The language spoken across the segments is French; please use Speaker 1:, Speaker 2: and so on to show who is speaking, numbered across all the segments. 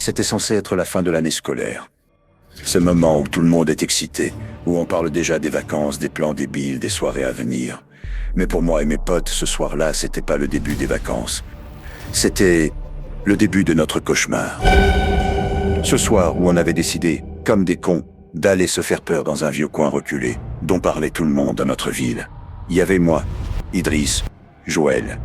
Speaker 1: C'était censé être la fin de l'année scolaire. Ce moment où tout le monde est excité, où on parle déjà des vacances, des plans débiles, des soirées à venir. Mais pour moi et mes potes, ce soir-là, c'était pas le début des vacances. C'était le début de notre cauchemar. Ce soir où on avait décidé, comme des cons, d'aller se faire peur dans un vieux coin reculé, dont parlait tout le monde dans notre ville. Il y avait moi, Idriss, Joël,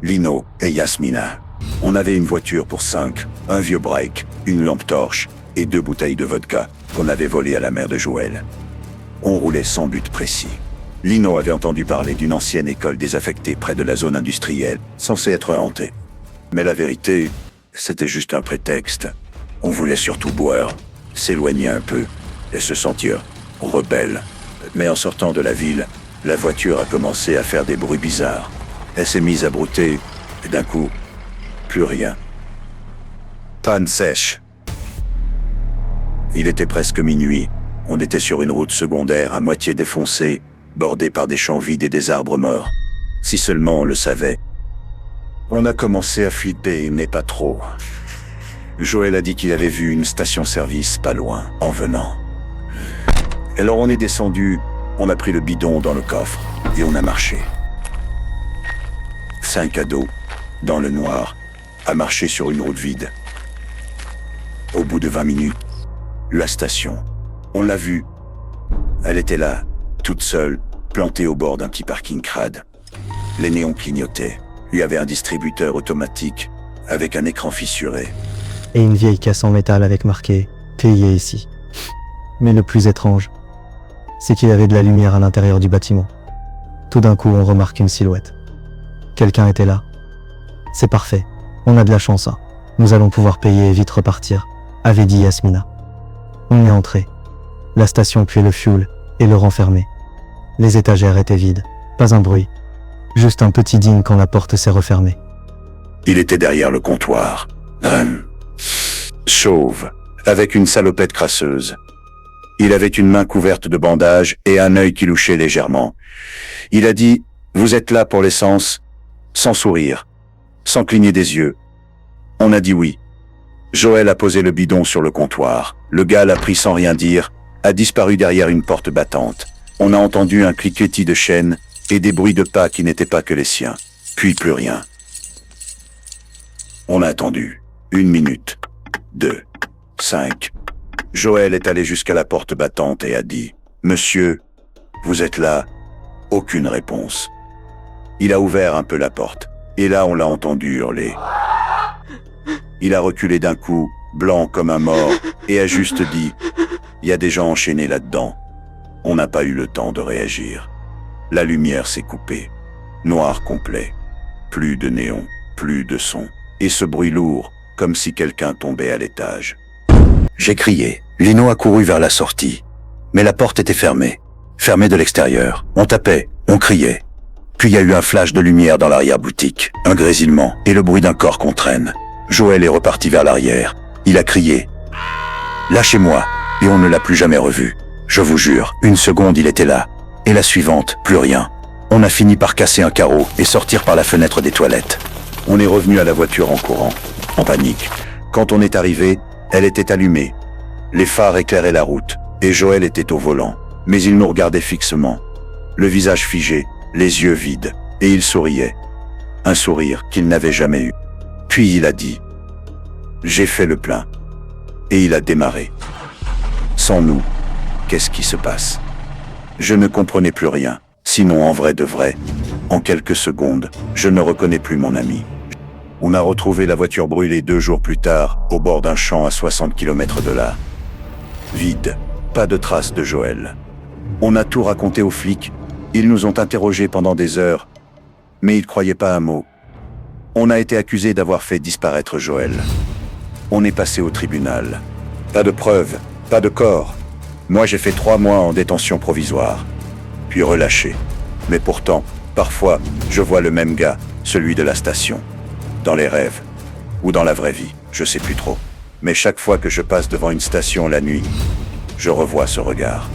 Speaker 1: Lino et Yasmina. On avait une voiture pour 5, un vieux break, une lampe torche et 2 bouteilles de vodka qu'on avait volées à la mère de Joël. On roulait sans but précis. Lino avait entendu parler d'une ancienne école désaffectée près de la zone industrielle, censée être hantée. Mais la vérité, c'était juste un prétexte. On voulait surtout boire, s'éloigner un peu et se sentir rebelle. Mais en sortant de la ville, la voiture a commencé à faire des bruits bizarres. Elle s'est mise à brouter et d'un coup, plus rien. Panne sèche. Il était presque minuit. On était sur une route secondaire à moitié défoncée, bordée par des champs vides et des arbres morts. Si seulement on le savait. On a commencé à flipper, mais pas trop. Joël a dit qu'il avait vu une station-service pas loin, en venant. Alors on est descendu, on a pris le bidon dans le coffre, et on a marché. 5 ados, dans le noir, à marcher sur une route vide. Au bout de 20 minutes, la station. On l'a vue. Elle était là, toute seule, plantée au bord d'un petit parking crade. Les néons clignotaient. Il y avait un distributeur automatique, avec un écran fissuré.
Speaker 2: Et une vieille caisse en métal avec marqué « Payez ici ». Mais le plus étrange, c'est qu'il y avait de la lumière à l'intérieur du bâtiment. Tout d'un coup, on remarque une silhouette. Quelqu'un était là. C'est parfait, on a de la chance, hein. Nous allons pouvoir payer et vite repartir, avait dit Yasmina. On est entré. La station puis le fuel et le renfermé. Les étagères étaient vides, pas un bruit. Juste un petit ding quand la porte s'est refermée.
Speaker 1: Il était derrière le comptoir. Chauve, avec une salopette crasseuse. Il avait une main couverte de bandages et un œil qui louchait légèrement. Il a dit « Vous êtes là pour l'essence ?» sans sourire, sans cligner des yeux. On a dit oui. Joël a posé le bidon sur le comptoir. Le gars l'a pris sans rien dire, a disparu derrière une porte battante. On a entendu un cliquetis de chaînes et des bruits de pas qui n'étaient pas que les siens. Puis plus rien. On a attendu. 1 minute. 2. 5. Joël est allé jusqu'à la porte battante et a dit « Monsieur, vous êtes là ?» Aucune réponse. Il a ouvert un peu la porte. Et là, on l'a entendu hurler. Il a reculé d'un coup, blanc comme un mort, et a juste dit « Il y a des gens enchaînés là-dedans. » On n'a pas eu le temps de réagir. La lumière s'est coupée. Noir complet. Plus de néon, plus de son. Et ce bruit lourd, comme si quelqu'un tombait à l'étage. J'ai crié. Lino a couru vers la sortie. Mais la porte était fermée. Fermée de l'extérieur. On tapait, on criait. Puis il y a eu un flash de lumière dans l'arrière-boutique, un grésillement et le bruit d'un corps qu'on traîne. Joël est reparti vers l'arrière. Il a crié « Lâchez-moi » et on ne l'a plus jamais revu. Je vous jure, 1 seconde il était là. Et la suivante, plus rien. On a fini par casser un carreau et sortir par la fenêtre des toilettes. On est revenu à la voiture en courant, en panique. Quand on est arrivé, elle était allumée. Les phares éclairaient la route, et Joël était au volant. Mais il nous regardait fixement. Le visage figé, les yeux vides, et il souriait. Un sourire qu'il n'avait jamais eu. Puis il a dit « J'ai fait le plein. » Et il a démarré. Sans nous, qu'est-ce qui se passe? Je ne comprenais plus rien. Sinon, en vrai de vrai, en quelques secondes, je ne reconnais plus mon ami. On a retrouvé la voiture brûlée 2 jours plus tard, au bord d'un champ à 60 km de là. Vide. Pas de traces de Joël. On a tout raconté aux flics. Ils nous ont interrogés pendant des heures, mais ils croyaient pas un mot. On a été accusé d'avoir fait disparaître Joël. On est passé au tribunal. Pas de preuves, pas de corps. Moi, j'ai fait 3 mois en détention provisoire, puis relâché. Mais pourtant, parfois, je vois le même gars, celui de la station. Dans les rêves, ou dans la vraie vie, je sais plus trop. Mais chaque fois que je passe devant une station la nuit, je revois ce regard.